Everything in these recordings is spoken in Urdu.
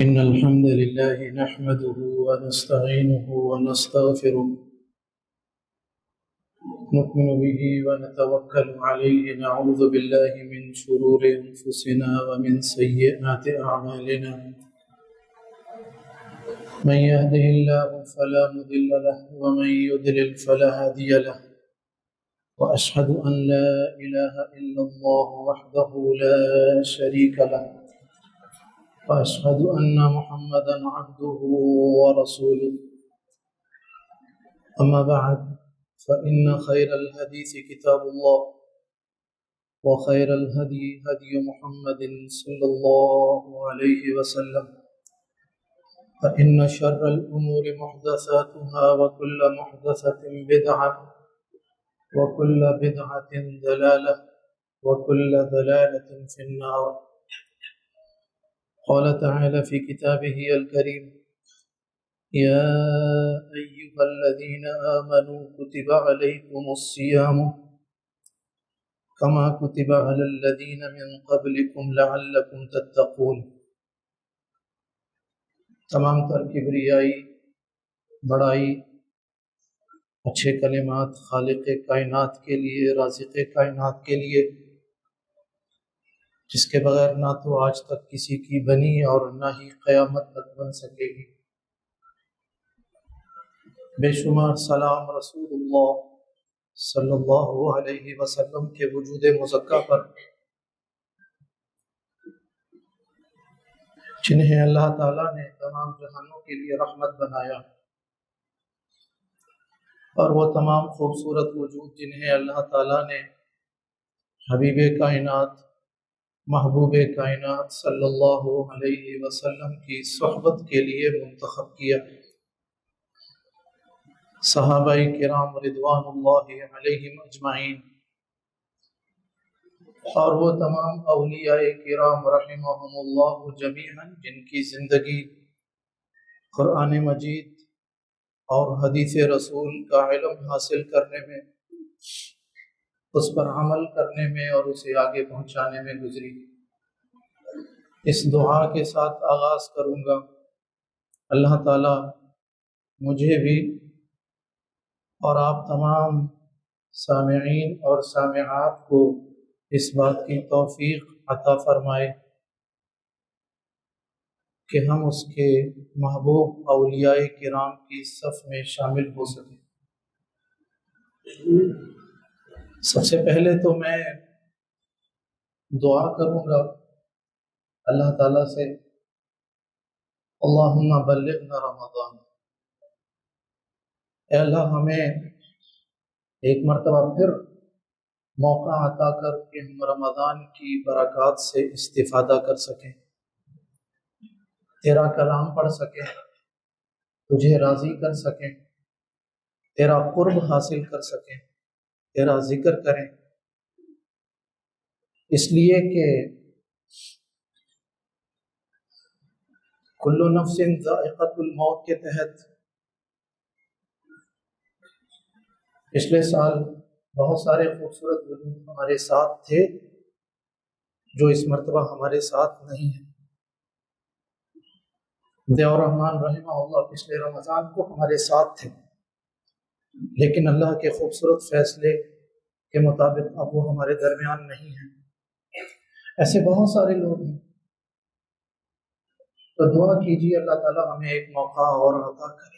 إن الحمد لله نحمده ونستعينه ونستغفره نؤمن به ونتوكل عليه نعوذ بالله من شرور أنفسنا ومن سيئات أعمالنا من يهده الله فلا مضل له ومن يضلل فلا هادي له وأشهد أن لا إله إلا الله وحده لا شريك له وأشهد أن محمدا عبده ورسوله أما بعد فإن خير الحديث كتاب الله وخير الهدي هدي محمد صلى الله عليه وسلم فإن شر الأمور محدثاتها وكل محدثة بدعة وكل بدعة ضلالة وكل ضلالة في النار. قال تعالى في كتابه الكريم: يا أيها الذين آمنوا كتب عليكم الصيام كما كتب على الذين من قبلكم لعلكم تتقون. تمام تر کبریائی، بڑائی، اچھے کلمات خالق کائنات کے لیے، رازق کائنات کے لیے، جس کے بغیر نہ تو آج تک کسی کی بنی اور نہ ہی قیامت تک بن سکے گی. بے شمار سلام رسول اللہ صلی اللہ علیہ وسلم کے وجود مزکہ پر، جنہیں اللہ تعالیٰ نے تمام جہانوں کے لیے رحمت بنایا، اور وہ تمام خوبصورت وجود جنہیں اللہ تعالیٰ نے حبیب کائنات، محبوب کائنات صلی اللہ علیہ وسلم کی صحبت کے لیے منتخب کیا. صحابہ کرام رضوان اللہ علیہم اجمعین، اور وہ تمام اولیاء کرام رحمہم اللہ جمیعا جن کی زندگی قرآن مجید اور حدیث رسول کا علم حاصل کرنے میں، اس پر عمل کرنے میں اور اسے آگے پہنچانے میں گزری. اس دعا کے ساتھ آغاز کروں گا: اللہ تعالی مجھے بھی اور آپ تمام سامعین اور سامعات کو اس بات کی توفیق عطا فرمائے کہ ہم اس کے محبوب اولیاء کرام کی صف میں شامل ہو سکیں. سب سے پہلے تو میں دعا کروں گا اللہ تعالیٰ سے: اللہم بلغنا رمضان. اے اللہ، ہمیں ایک مرتبہ پھر موقع عطا کر کہ ہم رمضان کی برکات سے استفادہ کر سکیں، تیرا کلام پڑھ سکیں، تجھے راضی کر سکیں، تیرا قرب حاصل کر سکیں، تیرا ذکر کریں. اس لیے کہ کل نفس ذائقۃ الموت کے تحت پچھلے سال بہت سارے خوبصورت وجود ہمارے ساتھ تھے جو اس مرتبہ ہمارے ساتھ نہیں ہیں. ضیاء الرحمن رحمہ اللہ پچھلے رمضان کو ہمارے ساتھ تھے، لیکن اللہ کے خوبصورت فیصلے کے مطابق اب وہ ہمارے درمیان نہیں ہیں. ایسے بہت سارے لوگ ہیں، تو دعا کیجیے اللہ تعالیٰ ہمیں ایک موقع اور عطا کرے.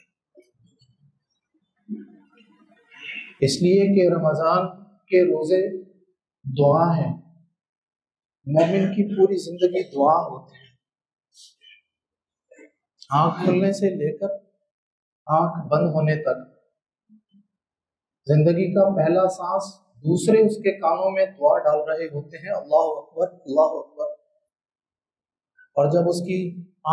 اس لیے کہ رمضان کے روزے دعا ہیں. مومن کی پوری زندگی دعا ہوتی ہے. آنکھ کھلنے سے لے کر آنکھ بند ہونے تک، زندگی کا پہلا سانس دوسرے اس کے کانوں میں دعا ڈال رہے ہوتے ہیں: اللہ اکبر، اللہ اکبر. اور جب اس کی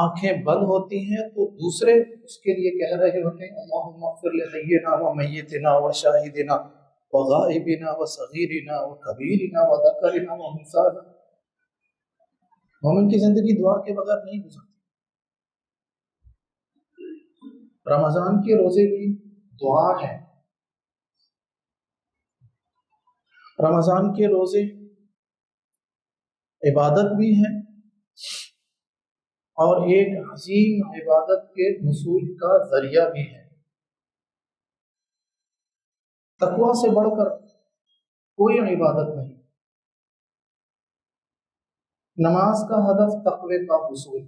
آنکھیں بند ہوتی ہیں تو دوسرے اس کے لیے کہہ رہے ہوتے ہیں: اللہم اغفر لحینا ومیتنا وشاہدنا وغائبنا وصغیرنا وکبیرنا وذکرنا وانثانا. مومن کی زندگی دعا کے بغیر نہیں گزرتی. رمضان کے روزے بھی دعا ہے. رمضان کے روزے عبادت بھی ہیں اور ایک عظیم عبادت کے حصول کا ذریعہ بھی ہے۔ تقویٰ سے بڑھ کر کوئی عبادت نہیں۔ نماز کا ہدف تقوی کا حصول،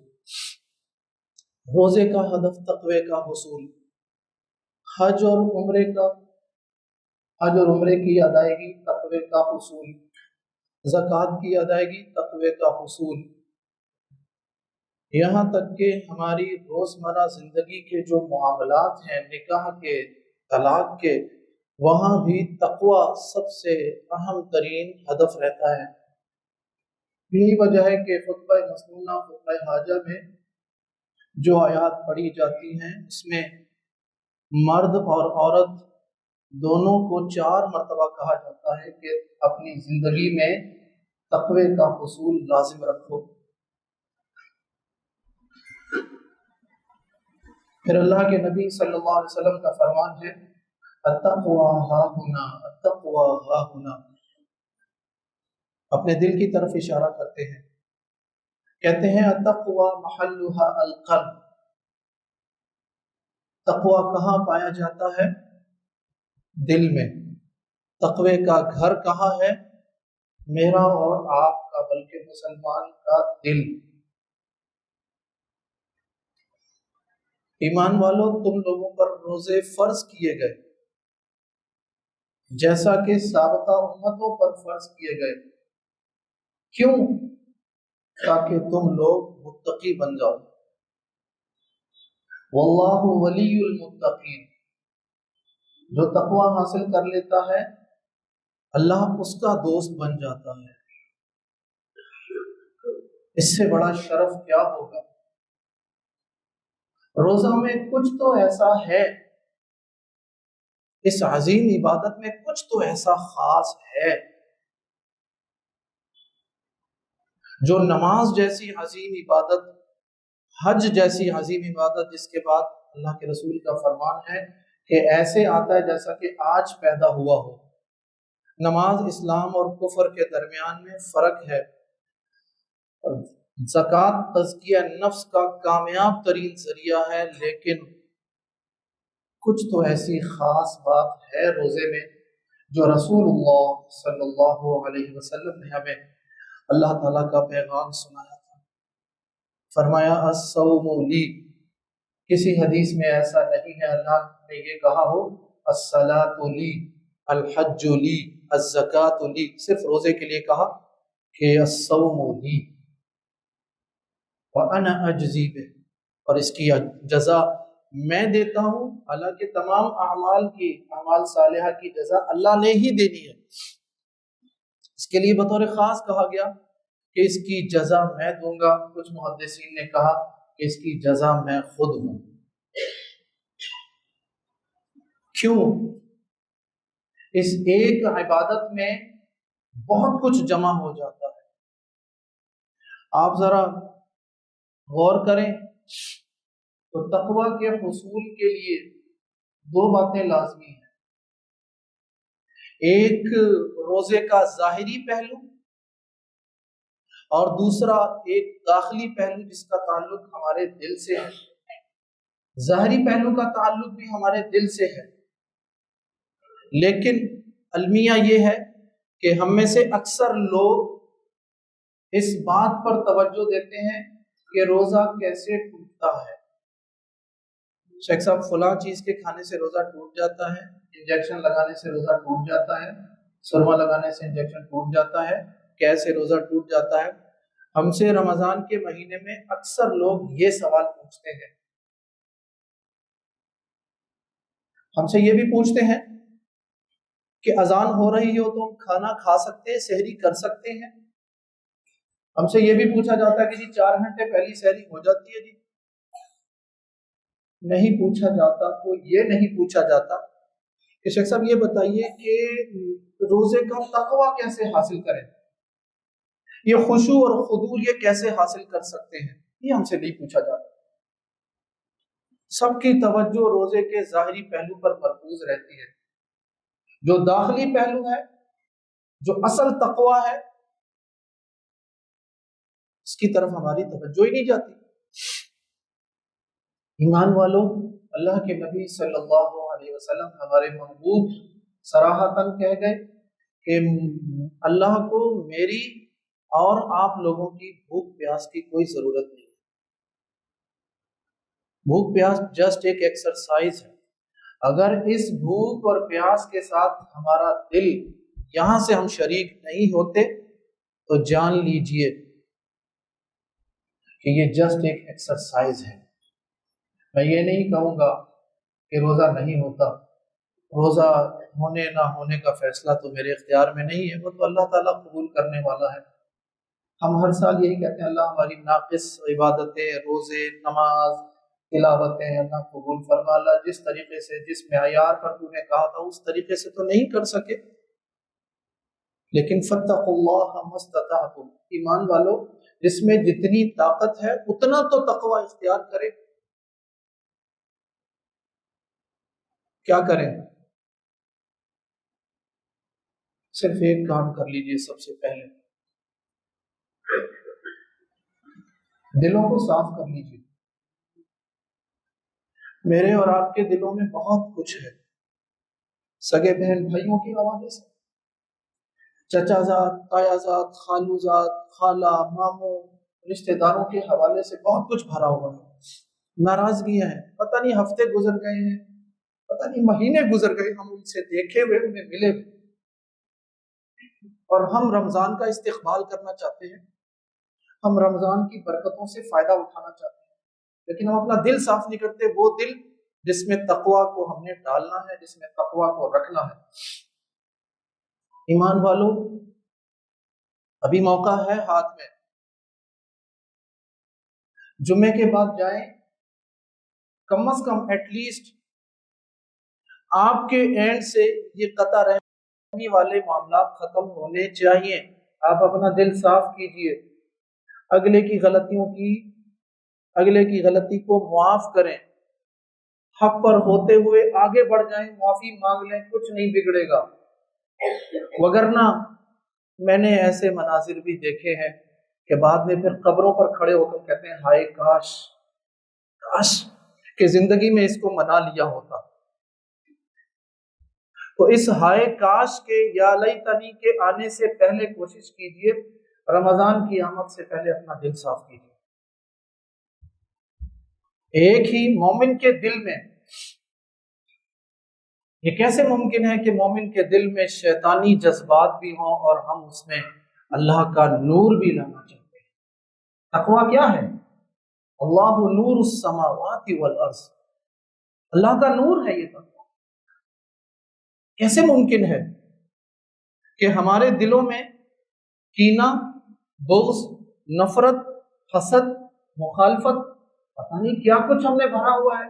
روزے کا ہدف تقوی کا حصول، حج اور عمرے کی ادائیگی تقوی کا حصول، زکوٰۃ کی ادائیگی تقوی کا حصول، یہاں تک کہ ہماری روزمرہ زندگی کے جو معاملات ہیں، نکاح کے، طلاق کے، وہاں بھی تقوی سب سے اہم ترین ہدف رہتا ہے۔ یہی وجہ ہے کہ خطبہ مسنونہ، خطبہ حاجہ میں جو آیات پڑھی جاتی ہیں اس میں مرد اور عورت دونوں کو 4 مرتبہ کہا جاتا ہے کہ اپنی زندگی میں تقوی کا حصول لازم رکھو۔ پھر اللہ کے نبی صلی اللہ علیہ وسلم کا فرمان ہے التقوی ہاہنا، التقوی ہاہنا، اپنے دل کی طرف اشارہ کرتے ہیں، کہتے ہیں التقوی محلھا القلب، تقوی کہاں پایا جاتا ہے؟ دل میں۔ تقوی کا گھر کہاں ہے؟ میرا اور آپ کا، بلکہ مسلمان کا دل۔ ایمان والو، تم لوگوں پر روزے فرض کیے گئے جیسا کہ سابقہ امتوں پر فرض کیے گئے۔ کیوں؟ تاکہ تم لوگ متقی بن جاؤ۔ واللہ ولی المتقین، جو تقوی حاصل کر لیتا ہے اللہ اس کا دوست بن جاتا ہے۔ اس سے بڑا شرف کیا ہوگا؟ روزہ میں کچھ تو ایسا ہے، اس عظیم عبادت میں کچھ تو ایسا خاص ہے جو نماز جیسی عظیم عبادت، حج جیسی عظیم عبادت، جس کے بعد اللہ کے رسول کا فرمان ہے کہ ایسے آتا ہے جیسا کہ آج پیدا ہوا ہو۔ نماز اسلام اور کفر کے درمیان میں فرق ہے۔ زکوٰۃ تزکیہ نفس کا کامیاب ترین ذریعہ ہے، لیکن کچھ تو ایسی خاص بات ہے روزے میں جو رسول اللہ صلی اللہ علیہ وسلم نے ہمیں اللہ تعالیٰ کا پیغام سنایا تھا۔ فرمایا الصوم لی، کسی حدیث میں ایسا نہیں ہے اللہ نے یہ کہا ہو الصلاۃ لی، الحج لی، الزکاۃ لی، صرف روزے کے لیے کہا کہ الصوم لی وانا اجزی بہ، اور اس کی جزا میں دیتا ہوں۔ حالانکہ تمام اعمال صالحہ کی جزا اللہ نے ہی دینی ہے، اس کے لیے بطور خاص کہا گیا کہ اس کی جزا میں دوں گا۔ کچھ محدثین نے کہا کہ اس کی جزا میں خود ہوں۔ کیوں؟ اس ایک عبادت میں بہت کچھ جمع ہو جاتا ہے۔ آپ ذرا غور کریں تو تقوی کے حصول کے لیے 2 باتیں لازمی ہیں۔ ایک روزے کا ظاہری پہلو اور دوسرا ایک داخلی پہلو جس کا تعلق ہمارے دل سے ہے۔ ظاہری پہلو کا تعلق بھی ہمارے دل سے ہے، لیکن المیہ یہ ہے کہ ہم میں سے اکثر لوگ اس بات پر توجہ دیتے ہیں کہ روزہ کیسے ٹوٹتا ہے۔ شیخ صاحب فلاں چیز کے کھانے سے روزہ ٹوٹ جاتا ہے، انجیکشن لگانے سے روزہ ٹوٹ جاتا ہے، سرما لگانے سے انجیکشن ٹوٹ جاتا ہے، کیسے روزہ ٹوٹ جاتا ہے۔ ہم سے رمضان کے مہینے میں اکثر لوگ یہ سوال پوچھتے ہیں، ہم سے یہ بھی پوچھتے ہیں کہ اذان ہو رہی ہو تو ہم کھانا کھا سکتے ہیں، سحری کر سکتے ہیں۔ ہم سے یہ بھی پوچھا جاتا ہے کہ جی 4 گھنٹے پہلی سحری ہو جاتی ہے؟ جی نہیں پوچھا جاتا۔ تو یہ نہیں پوچھا جاتا کہ شیخ صاحب یہ بتائیے کہ روزے کا تقوی کیسے حاصل کریں، یہ خشوع اور خضوع یہ کیسے حاصل کر سکتے ہیں؟ یہ ہم سے نہیں پوچھا جاتا۔ سب کی توجہ روزے کے ظاہری پہلو پر مرکوز رہتی ہے، جو داخلی پہلو ہے، جو اصل تقوی ہے، اس کی طرف ہماری توجہ ہی نہیں جاتی۔ ایمان والو، اللہ کے نبی صلی اللہ علیہ وسلم ہمارے محبوب صراحتاً کہہ گئے کہ اللہ کو میری اور آپ لوگوں کی بھوک پیاس کی کوئی ضرورت نہیں۔ بھوک پیاس جسٹ ایک ایکسرسائز ہے۔ اگر اس بھوک اور پیاس کے ساتھ ہمارا دل یہاں سے ہم شریک نہیں ہوتے تو جان لیجئے کہ یہ جسٹ ایک ایکسرسائز ہے۔ میں یہ نہیں کہوں گا کہ روزہ نہیں ہوتا، روزہ ہونے نہ ہونے کا فیصلہ تو میرے اختیار میں نہیں ہے، وہ تو اللہ تعالیٰ قبول کرنے والا ہے۔ ہم ہر سال یہی کہتے ہیں اللہ ہماری ناقص عبادتیں، روزے، نماز، تلاوتیں اللہ قبول فرما۔ اللہ جس طریقے سے، جس معیار پر تو نے کہا تھا اس طریقے سے تو نہیں کر سکے، لیکن فاتقوا اللہ ما استطعتم، ایمان والو جس میں جتنی طاقت ہے اتنا تو تقوی اختیار کرے۔ کیا کریں؟ صرف ایک کام کر لیجئے، سب سے پہلے دلوں کو صاف کر لیجئے۔ میرے اور آپ کے دلوں میں بہت کچھ ہے، سگے بہن بھائیوں کے حوالے سے، چچا زاد، تایا زاد، خالو زاد، خالہ، ماموں، رشتہ داروں کے حوالے سے بہت کچھ بھرا ہوا ہے۔ ناراضگیاں ہیں، پتہ نہیں ہفتے گزر گئے ہیں، پتہ نہیں مہینے گزر گئے ہم ان سے دیکھے ہوئے، انہیں ملے ہوئے، اور ہم رمضان کا استقبال کرنا چاہتے ہیں، ہم رمضان کی برکتوں سے فائدہ اٹھانا چاہتے ہیں، لیکن ہم اپنا دل صاف نہیں کرتے، وہ دل جس میں تقویٰ کو ہم نے ڈالنا ہے، جس میں تقویٰ کو رکھنا ہے۔ ایمان والو، ابھی موقع ہے ہاتھ میں، جمعے کے بعد جائیں، کم از کم ایٹ لیسٹ آپ کے اینڈ سے یہ قطع رہنے والے معاملات ختم ہونے چاہیے۔ آپ اپنا دل صاف کیجئے، اگلے کی غلطی کو معاف کریں، حق پر ہوتے ہوئے آگے بڑھ جائیں، معافی مانگ لیں، کچھ نہیں بگڑے گا۔ وگرنہ میں نے ایسے مناظر بھی دیکھے ہیں کہ بعد میں پھر قبروں پر کھڑے ہو کر کہتے ہیں ہائے کاش کہ زندگی میں اس کو منا لیا ہوتا۔ تو اس ہائے کاش کے یا لیتنی کے آنے سے پہلے کوشش کیجئے، رمضان کی آمد سے پہلے اپنا دل صاف کیجئے۔ ایک ہی مومن کے دل میں، یہ کیسے ممکن ہے کہ مومن کے دل میں شیطانی جذبات بھی ہوں اور ہم اس میں اللہ کا نور بھی لانا چاہتے ہیں؟ تقویٰ کیا ہے؟ اللہ نور السماوات والارض، اللہ کا نور ہے یہ تقویٰ۔ کیسے ممکن ہے کہ ہمارے دلوں میں کینہ، بغض، نفرت، حسد، مخالفت، پتہ نہیں کیا کچھ ہم نے بھرا ہوا ہے؟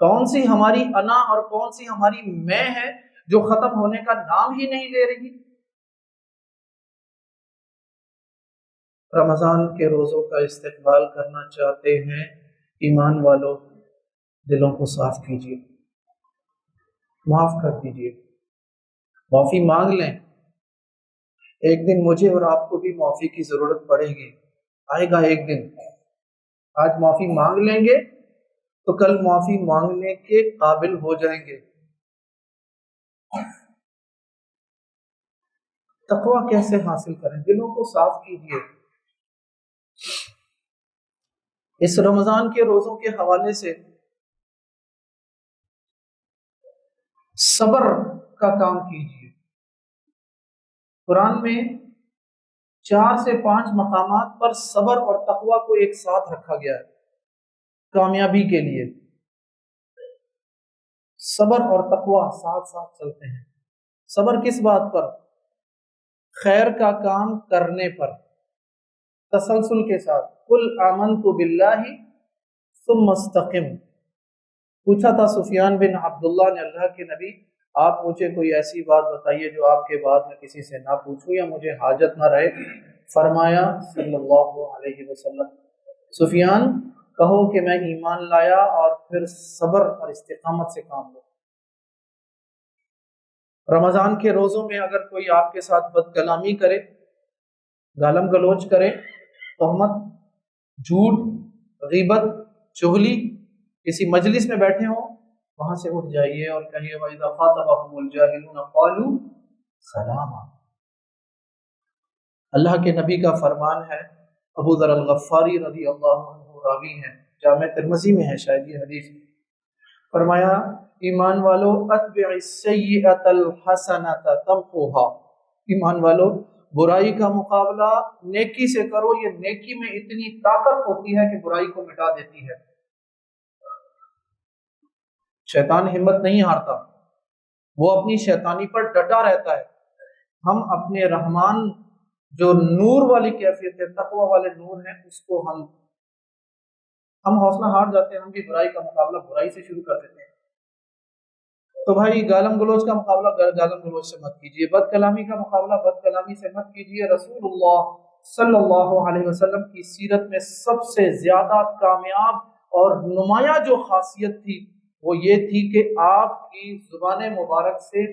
کون سی ہماری انا اور کون سی ہماری میں ہے جو ختم ہونے کا نام ہی نہیں لے رہی؟ رمضان کے روزوں کا استقبال کرنا چاہتے ہیں، ایمان والو دلوں کو صاف کیجیے، معاف کر دیجیے، معافی مانگ لیں۔ ایک دن مجھے اور آپ کو بھی معافی کی ضرورت پڑے گی، آئے گا ایک دن۔ آج معافی مانگ لیں گے تو کل معافی مانگنے کے قابل ہو جائیں گے۔ تقویٰ کیسے حاصل کریں؟ دلوں کو صاف کیجیے۔ اس رمضان کے روزوں کے حوالے سے صبر کا کام کیجیے۔ قرآن میں 4 سے 5 مقامات پر صبر اور تقویٰ کو ایک ساتھ رکھا گیا ہے کامیابی کے لیے۔ صبر اور تقویٰ ساتھ ساتھ چلتے ہیں۔ صبر کس بات پر؟ خیر کا کام کرنے پر، تسلسل کے ساتھ۔ قل آمنت باللہ ثم استقم۔ پوچھا تھا سفیان بن عبداللہ نے اللہ کے نبی، آپ مجھے کوئی ایسی بات بتائیے جو آپ کے بعد میں کسی سے نہ پوچھوں یا مجھے حاجت نہ رہے۔ فرمایا صلی اللہ علیہ وسلم، سفیان کہو کہ میں ایمان لایا اور پھر صبر اور استقامت سے کام لوں۔ رمضان کے روزوں میں اگر کوئی آپ کے ساتھ بد کلامی کرے، گالم گلوچ کرے، تہمت، جھوٹ، غیبت، چغلی، کسی مجلس میں بیٹھے ہوں وہاں سے اٹھ جائیے اور کہیے وَإِذَا خَاطَبَهُمُ الْجَاهِلُونَ قَالُوا سَلَامًا۔ اللہ کے نبی کا فرمان ہے، ابو ذر الغفاری رضی اللہ عنہ راوی ہیں، جامع ترمذی میں ہے شاید یہ حدیث، فرمایا ایمان والو اتبع السیئۃ الحسنۃ تمحوها، ایمان والو برائی کا مقابلہ نیکی سے کرو، یہ نیکی میں اتنی طاقت ہوتی ہے کہ برائی کو مٹا دیتی ہے۔ شیطان ہمت نہیں ہارتا، وہ اپنی شیطانی پر ڈٹا رہتا ہے۔ ہم اپنے رحمان جو نور والی کیفیت ہے، تقوی والے نور ہیں، اس کو ہم حوصلہ ہار جاتے ہیں، ہم بھی برائی کا مقابلہ برائی سے شروع کر دیتے ہیں۔ تو بھائی گالم گلوچ کا مقابلہ گالم گلوچ سے مت کیجیے، بد کلامی کا مقابلہ بد کلامی سے مت کیجیے۔ رسول اللہ صلی اللہ علیہ وسلم کی سیرت میں سب سے زیادہ کامیاب اور نمایاں جو خاصیت تھی وہ یہ تھی کہ آپ کی زبان مبارک سے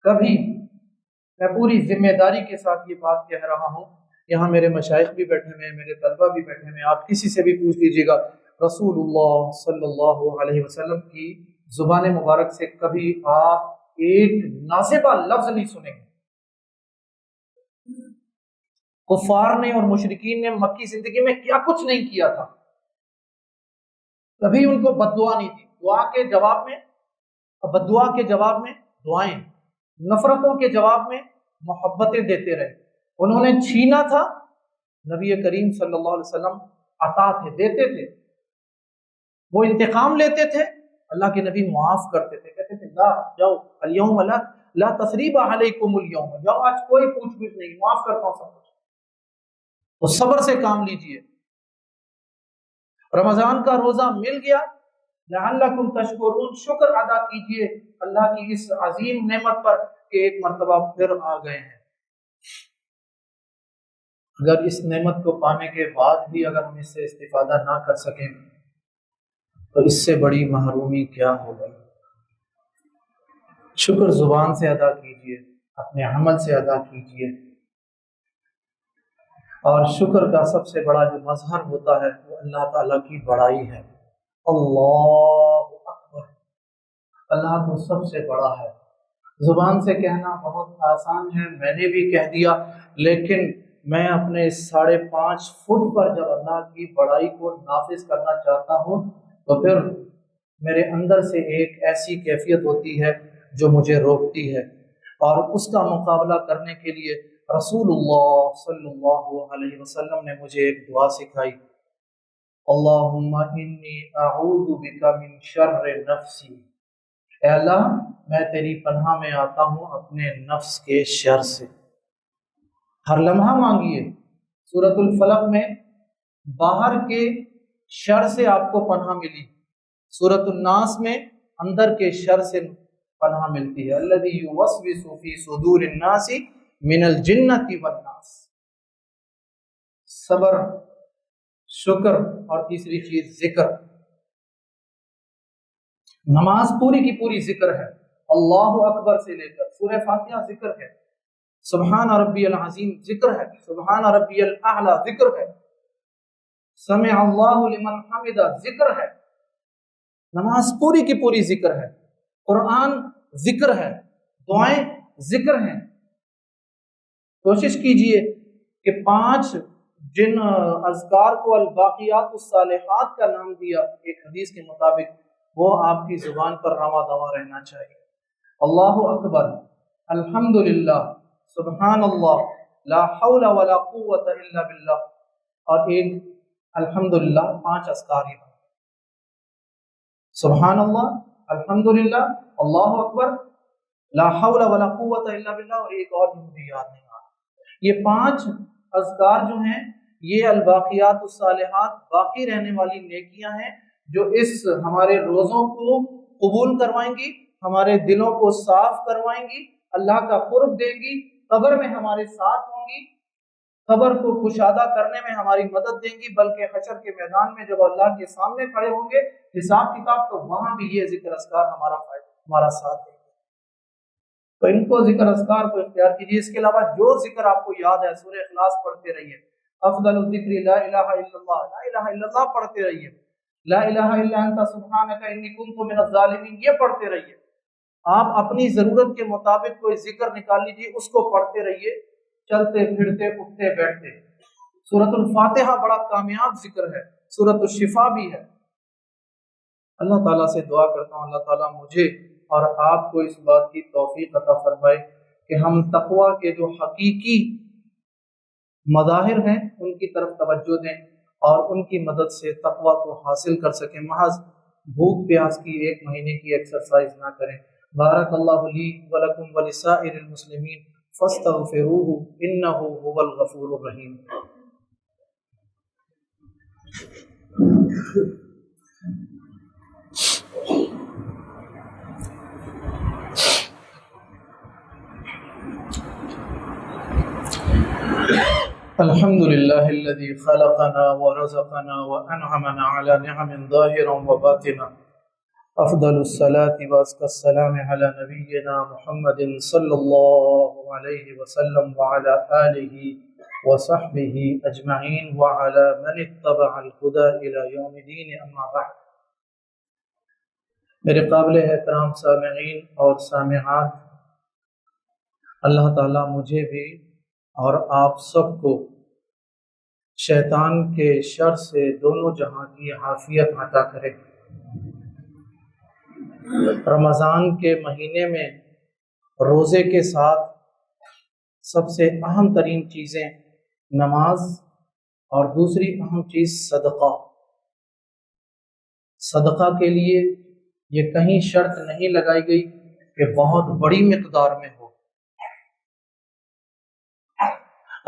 کبھی، میں پوری ذمہ داری کے ساتھ یہ بات کہہ رہا ہوں، یہاں میرے مشائخ بھی بیٹھے ہوئے ہیں، میرے طلبہ بھی بیٹھے ہوئے ہیں، آپ کسی سے بھی پوچھ لیجیے گا، رسول اللہ صلی اللہ علیہ وسلم کی زبان مبارک سے کبھی آپ ایک نازیبہ لفظ نہیں سنیں گے۔ کفار نے اور مشرکین نے مکی زندگی میں کیا کچھ نہیں کیا تھا، کبھی ان کو بد دعا نہیں تھی، دعا کے جواب میں، بد دعا کے جواب میں دعائیں، نفرتوں کے جواب میں محبتیں دیتے رہے۔ انہوں نے چھینا تھا، نبی کریم صلی اللہ علیہ وسلم عطا تھے، دیتے تھے، وہ انتقام لیتے تھے، اللہ کے نبی معاف کرتے تھے، کہتے تھے لا جاؤ الیوم لا تثریب علیکم اليوم، جاؤ آج کوئی پوچھ گچھ نہیں، معاف کرتا ہوں سب کچھ۔ تو صبر سے کام لیجئے۔ رمضان کا روزہ مل گیا، لعلکم تشکرون، شکر ادا کیجئے اللہ کی اس عظیم نعمت پر کہ ایک مرتبہ پھر آ گئے ہیں۔ اگر اس نعمت کو پانے کے بعد بھی اگر ہم اس سے استفادہ نہ کر سکیں تو اس سے بڑی محرومی کیا ہوگی۔ شکر زبان سے ادا کیجئے، اپنے عمل سے ادا کیجئے، اور شکر کا سب سے بڑا جو مظہر ہوتا ہے وہ اللہ تعالیٰ کی بڑائی ہے۔ اللہ اکبر، اللہ تو سب سے بڑا ہے۔ زبان سے کہنا بہت آسان ہے، میں نے بھی کہہ دیا، لیکن میں اپنے 5.5 فٹ پر جب اللہ کی بڑائی کو نافذ کرنا چاہتا ہوں تو پھر میرے اندر سے ایک ایسی کیفیت ہوتی ہے جو مجھے روکتی ہے، اور اس کا مقابلہ کرنے کے لیے رسول اللہ صلی اللہ علیہ وسلم نے مجھے ایک دعا سکھائی، اللہم انی اعوذ بک من شر نفسی، اے اللہ میں تیری پناہ میں آتا ہوں اپنے نفس کے شر سے۔ ہر لمحہ مانگیے، سورۃ الفلق میں باہر کے شر سے آپ کو پناہ ملی، سورۃ الناس میں اندر کے شر سے پناہ ملتی ہے، الذی یوسوس فی صدور الناس من الجنۃ والناس۔ صبر، شکر، اور تیسری چیز ذکر۔ نماز پوری کی پوری ذکر ہے، اللہ اکبر سے لے کر سورہ فاتحہ ذکر ہے، سبحان ربی العظیم ذکر ہے، سبحان ربی الاعلی ذکر ہے، سمع اللہ لمن حمدہ ذکر ہے۔ نماز پوری کی پوری ذکر ہے، قرآن ذکر ہے، دعائیں ذکر ہیں۔ کوشش کیجئے کہ 5 جن اذکار کو الباقیات الصالحات کا نام دیا ایک حدیث کے مطابق، وہ آپ کی زبان پر رواں دواں رہنا چاہیے۔ اللہ اکبر، الحمدللہ، سبحان اللہ، لا حول ولا قوت الا باللہ، اور ایک الحمدللہ 5 اذکار ہی، سبحان اللہ، الحمدللہ، اللہ اکبر، لا حول ولا قوت الا باللہ، اور ایک اور مجھے یاد نہیں آ رہا۔ یہ 5 اذکار جو ہیں یہ الباقیات الصالحات، باقی رہنے والی نیکیاں ہیں جو اس ہمارے روزوں کو قبول کروائیں گی، ہمارے دلوں کو صاف کروائیں گی، اللہ کا قرب دیں گی، قبر میں ہمارے ساتھ ہوں گی، قبر کو کشادہ کرنے میں ہماری مدد دیں گی، بلکہ حشر کے میدان میں جب اللہ کے سامنے کھڑے ہوں گے حساب کتاب، تو وہاں بھی یہ ذکر اذکار ہمارا ساتھ دیں گے۔ تو ان کو ذکر اذکار کو اختیار کیجیے۔ اس کے علاوہ جو ذکر آپ کو یاد ہے، سورہ اخلاص پڑھتے رہیے، افضل الذکر لا الہ الا اللہ، لا الہ الا اللہ پڑھتے رہیے، لا الہ الا انت سبحانک انی کنت من الظالمین، یہ پڑھتے رہیے۔ آپ اپنی ضرورت کے مطابق کوئی ذکر نکال لیجیے، اس کو پڑھتے رہیے، چلتے پھرتے اٹھتے بیٹھتے۔ سورۃ الفاتحہ بڑا کامیاب ذکر ہے، سورۃ الشفا بھی ہے۔ اللہ تعالیٰ سے دعا کرتا ہوں اللہ تعالیٰ مجھے اور آپ کو اس بات کی توفیق عطا فرمائے کہ ہم تقویٰ کے جو حقیقی مظاہر ہیں ان کی طرف توجہ دیں اور ان کی مدد سے تقویٰ کو حاصل کر سکیں، محض بھوک پیاس کی ایک مہینے کی ایکسرسائز نہ کریں۔ بارک اللہ لی ولکم ولسائر المسلمین فاستغفروہ انہ هو الغفور الرحیم۔ الحمد لله الذي خلقنا ورزقنا وأنعمنا على نعم ظاهرا وباطنا، أفضل الصلاة وأزكى السلام على نبينا محمد صلى الله عليه وسلم وعلى آله وصحبه أجمعين وعلى من اتبع الهدى إلى يوم الدين، أما بعد۔ میرے قابل احترام سامعین اور سامعات، اللہ تعالیٰ مجھے بھی اور آپ سب کو شیطان کے شر سے دونوں جہاں کی عافیت عطا کرے۔ رمضان کے مہینے میں روزے کے ساتھ سب سے اہم ترین چیزیں نماز اور دوسری اہم چیز صدقہ۔ صدقہ کے لیے یہ کہیں شرط نہیں لگائی گئی کہ بہت بڑی مقدار میں ہو۔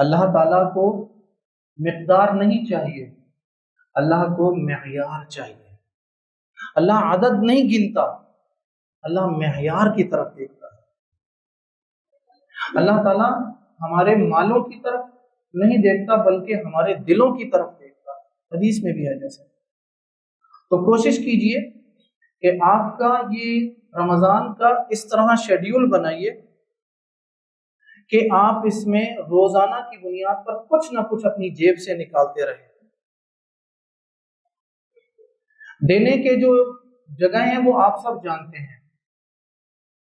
اللہ تعالیٰ کو مقدار نہیں چاہیے، اللہ کو معیار چاہیے۔ اللہ عدد نہیں گنتا، اللہ معیار کی طرف دیکھتا ہے۔ اللہ تعالیٰ ہمارے مالوں کی طرف نہیں دیکھتا بلکہ ہمارے دلوں کی طرف دیکھتا ہے، حدیث میں بھی ہے جیسے۔ تو کوشش کیجئے کہ آپ کا یہ رمضان کا اس طرح شیڈیول بنائیے کہ آپ اس میں روزانہ کی بنیاد پر کچھ نہ کچھ اپنی جیب سے نکالتے رہیں۔ دینے کے جو جگہیں ہیں وہ آپ سب جانتے ہیں،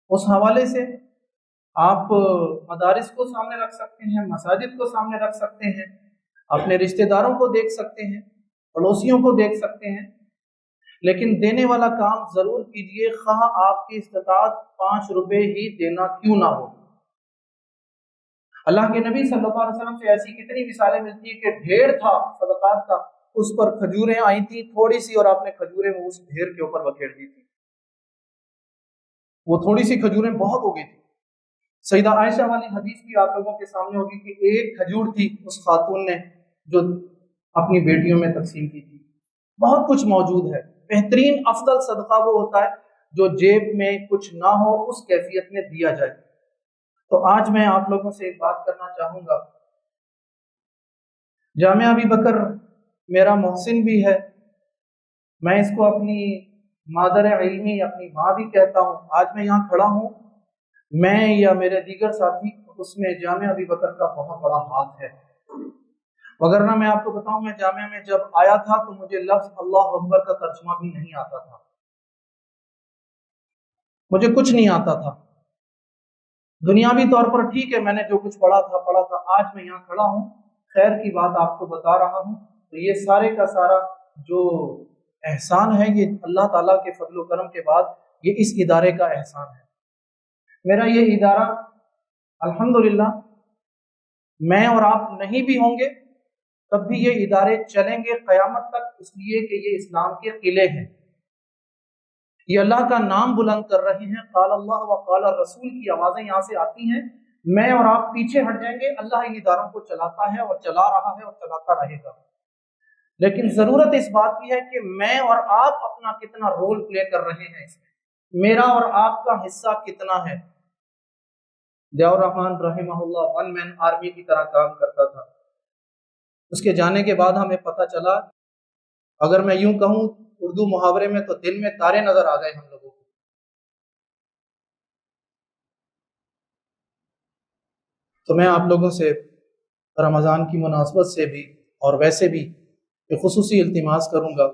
اس حوالے سے آپ مدارس کو سامنے رکھ سکتے ہیں، مساجد کو سامنے رکھ سکتے ہیں، اپنے رشتہ داروں کو دیکھ سکتے ہیں، پڑوسیوں کو دیکھ سکتے ہیں، لیکن دینے والا کام ضرور کیجئے، خواہ آپ کی استطاعت 5 روپے ہی دینا کیوں نہ ہو۔ اللہ کے نبی صلی اللہ علیہ وسلم سے ایسی کتنی مثالیں ملتی ہیں کہ ڈھیر تھا صدقات کا، اس پر کھجوریں آئی تھی تھوڑی سی اور آپ نے کھجوریں وہ اس ڈھیر کے اوپر بکھیر دی تھی، وہ تھوڑی سی کھجوریں بہت ہو گئی تھی۔ سیدہ عائشہ والی حدیث بھی آپ لوگوں کے سامنے ہوگی کہ ایک کھجور تھی اس خاتون نے جو اپنی بیٹیوں میں تقسیم کی تھی۔ بہت کچھ موجود ہے۔ بہترین افضل صدقہ وہ ہوتا ہے جو جیب میں کچھ نہ ہو، اس کیفیت میں دیا جائے۔ تو آج میں آپ لوگوں سے ایک بات کرنا چاہوں گا۔ جامعہ ابی بکر میرا محسن بھی ہے، میں اس کو اپنی مادر علمی اپنی ماں بھی کہتا ہوں۔ آج میں یہاں کھڑا ہوں، میں یا میرے دیگر ساتھی، اس میں جامعہ ابی بکر کا بہت بڑا ہاتھ ہے، وگرنہ میں آپ کو بتاؤں میں جامعہ میں جب آیا تھا تو مجھے لفظ اللہ اکبر کا ترجمہ بھی نہیں آتا تھا، مجھے کچھ نہیں آتا تھا۔ دنیاوی طور پر ٹھیک ہے میں نے جو کچھ پڑھا تھا، آج میں یہاں کھڑا ہوں خیر کی بات آپ کو بتا رہا ہوں، تو یہ سارے کا سارا جو احسان ہے یہ اللہ تعالیٰ کے فضل و کرم کے بعد یہ اس ادارے کا احسان ہے۔ میرا یہ ادارہ الحمدللہ میں اور آپ نہیں بھی ہوں گے تب بھی یہ ادارے چلیں گے قیامت تک، اس لیے کہ یہ اسلام کے قلعے ہیں، یہ اللہ کا نام بلند کر رہے ہیں، قال اللہ و قال رسول کی آوازیں یہاں سے آتی ہیں۔ میں اور آپ پیچھے ہٹ جائیں گے، اللہ ان اداروں کو چلاتا ہے اور چلا رہا ہے اور چلاتا رہے گا، لیکن ضرورت اس بات کی ہے کہ میں اور آپ اپنا کتنا رول پلے کر رہے ہیں اس میں، میرا اور آپ کا حصہ کتنا ہے۔ ضیاء الرحمن رحمہ اللہ 1 مین آرمی کی طرح کام کرتا تھا، اس کے جانے کے بعد ہمیں پتہ چلا، اگر میں یوں کہوں اردو محاورے میں تو دل میں تارے نظر آ گئے ہم لوگوں کو۔ تو میں آپ لوگوں سے رمضان کی مناسبت سے بھی اور ویسے بھی خصوصی التماس کروں گا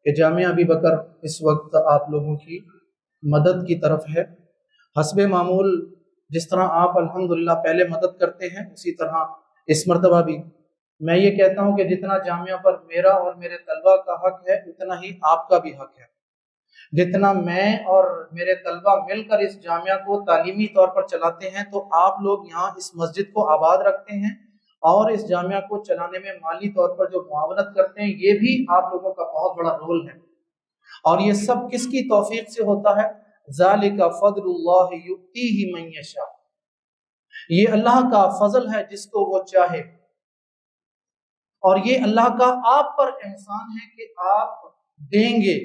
کہ جامعہ ابی بکر اس وقت آپ لوگوں کی مدد کی طرف ہے۔ حسب معمول جس طرح آپ الحمدللہ پہلے مدد کرتے ہیں، اسی طرح اس مرتبہ بھی میں یہ کہتا ہوں کہ جتنا جامعہ پر میرا اور میرے طلبہ کا حق ہے، اتنا ہی آپ کا بھی حق ہے۔ جتنا میں اور میرے طلبہ مل کر اس جامعہ کو تعلیمی طور پر چلاتے ہیں، تو آپ لوگ یہاں اس مسجد کو آباد رکھتے ہیں اور اس جامعہ کو چلانے میں مالی طور پر جو معاونت کرتے ہیں، یہ بھی آپ لوگوں کا بہت بڑا رول ہے۔ اور یہ سب کس کی توفیق سے ہوتا ہے؟ ذالک فضل اللہ یؤتیہ من یشاء، یہ اللہ کا فضل ہے جس کو وہ چاہے، اور یہ اللہ کا آپ پر احسان ہے کہ آپ دیں گے۔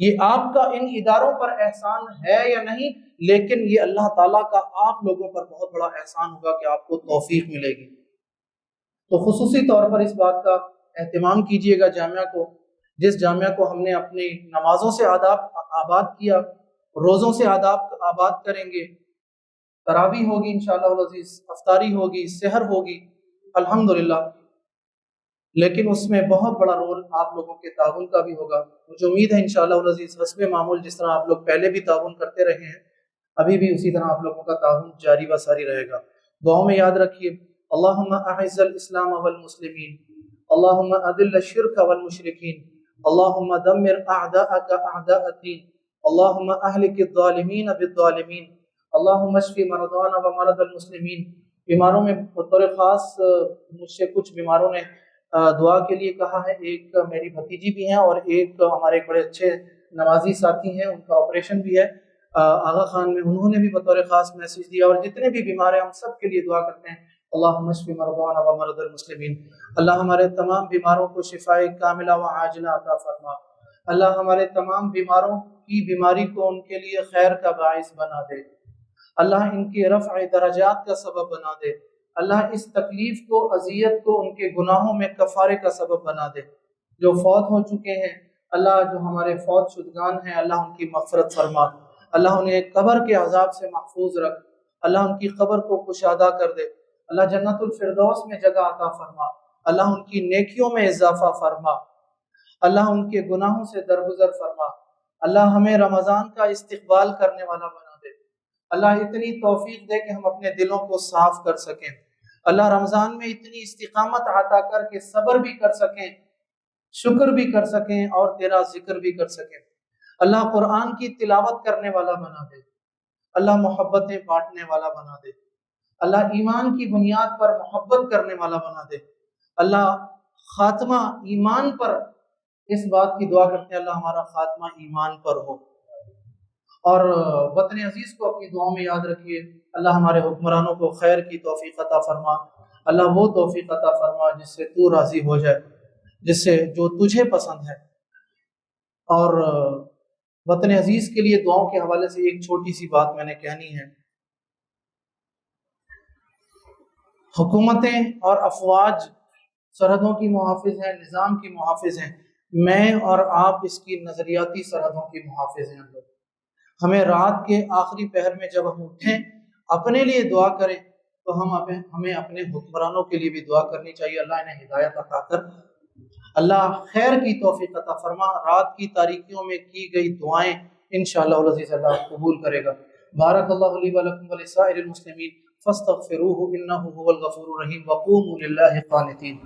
یہ آپ کا ان اداروں پر احسان ہے یا نہیں، لیکن یہ اللہ تعالیٰ کا آپ لوگوں پر بہت بڑا احسان ہوگا کہ آپ کو توفیق ملے گی۔ تو خصوصی طور پر اس بات کا اہتمام کیجئے گا جامعہ کو، جس جامعہ کو ہم نے اپنی نمازوں سے آباد کیا، روزوں سے آباد کریں گے، تراویح ہوگی انشاءاللہ العزیز، افطاری ہوگی، سحر ہوگی الحمدللہ، لیکن اس میں بہت بڑا رول آپ لوگوں کے تعاون کا بھی ہوگا۔ مجھے امید ہے انشاءاللہ العزیز حسب معمول جس طرح آپ لوگ پہلے بھی تعاون کرتے رہے ہیں، ابھی بھی اسی طرح آپ لوگوں کا تعاون جاری و ساری رہے گا۔ دعاؤں میں یاد رکھیے، اللہم اعز الاسلام والمسلمین، اللہم اذل الشرک والمشرکین، اللہم دمر اعداءک اعداء الدین، اللہم اہلک الظالمین بالظالمین، اللہم اشف مرضانا ومرضى المسلمین۔ بیماروں میں بطور خاص مجھ سے کچھ بیماروں نے دعا کے لیے کہا ہے، ایک میری بھتیجی بھی ہیں اور ایک ہمارے ایک بڑے اچھے نمازی ساتھی ہیں، ان کا آپریشن بھی ہے آغا خان میں، انہوں نے بھی بطور خاص میسیج دیا، اور جتنے بھی بیمار ہیں ہم سب کے لیے دعا کرتے ہیں، اللہم اشف مرضانا ومرضى المسلمین۔ اللہ ہمارے تمام بیماروں کو شفائے کاملہ و عاجلہ عطا فرما، اللہ ہمارے تمام بیماروں کی بیماری کو ان کے لیے خیر کا باعث بنا دے، اللہ ان کے رفع درجات کا سبب بنا دے، اللہ اس تکلیف کو، اذیت کو ان کے گناہوں میں کفارے کا سبب بنا دے۔ جو فوت ہو چکے ہیں، اللہ جو ہمارے فوت شدگان ہیں، اللہ ان کی مغفرت فرما، اللہ انہیں قبر کے عذاب سے محفوظ رکھ، اللہ ان کی قبر کو کشادہ کر دے، اللہ جنت الفردوس میں جگہ عطا فرما، اللہ ان کی نیکیوں میں اضافہ فرما، اللہ ان کے گناہوں سے درگزر فرما، اللہ ہمیں رمضان کا استقبال کرنے والا بنا دے، اللہ اتنی توفیق دے کہ ہم اپنے دلوں کو صاف کر سکیں، اللہ رمضان میں اتنی استقامت عطا کر کے صبر بھی کر سکیں، شکر بھی کر سکیں اور تیرا ذکر بھی کر سکیں، اللہ قرآن کی تلاوت کرنے والا بنا دے، اللہ محبتیں بانٹنے والا بنا دے، اللہ ایمان کی بنیاد پر محبت کرنے والا بنا دے، اللہ خاتمہ ایمان پر، اس بات کی دعا کرتے ہیں اللہ ہمارا خاتمہ ایمان پر ہو۔ اور وطن عزیز کو اپنی دعاؤں میں یاد رکھیے، اللہ ہمارے حکمرانوں کو خیر کی توفیق عطا فرما، اللہ وہ توفیق عطا فرما جس سے تو راضی ہو جائے، جس سے جو تجھے پسند ہے۔ اور وطن عزیز کے لیے دعاؤں کے حوالے سے ایک چھوٹی سی بات میں نے کہنی ہے، حکومتیں اور افواج سرحدوں کی محافظ ہیں، نظام کی محافظ ہیں، میں اور آپ اس کی نظریاتی سرحدوں کی محافظ ہیں۔ ہمیں رات کے آخری پہر میں جب ہم اٹھیں اپنے لیے دعا کریں تو ہمیں اپنے حکمرانوں کے لیے بھی دعا کرنی چاہیے، اللہ انہیں ہدایت عطا کر، اللہ خیر کی توفیق عطا فرما، رات کی تاریکیوں میں کی گئی دعائیں انشاءاللہ العزیز اللہ قبول کرے گا۔ بارک اللہ لی ولکم ولسائر المسلمین فاستغفروہ انہ هو الغفور الرحیم وقوموا للہ قانتین۔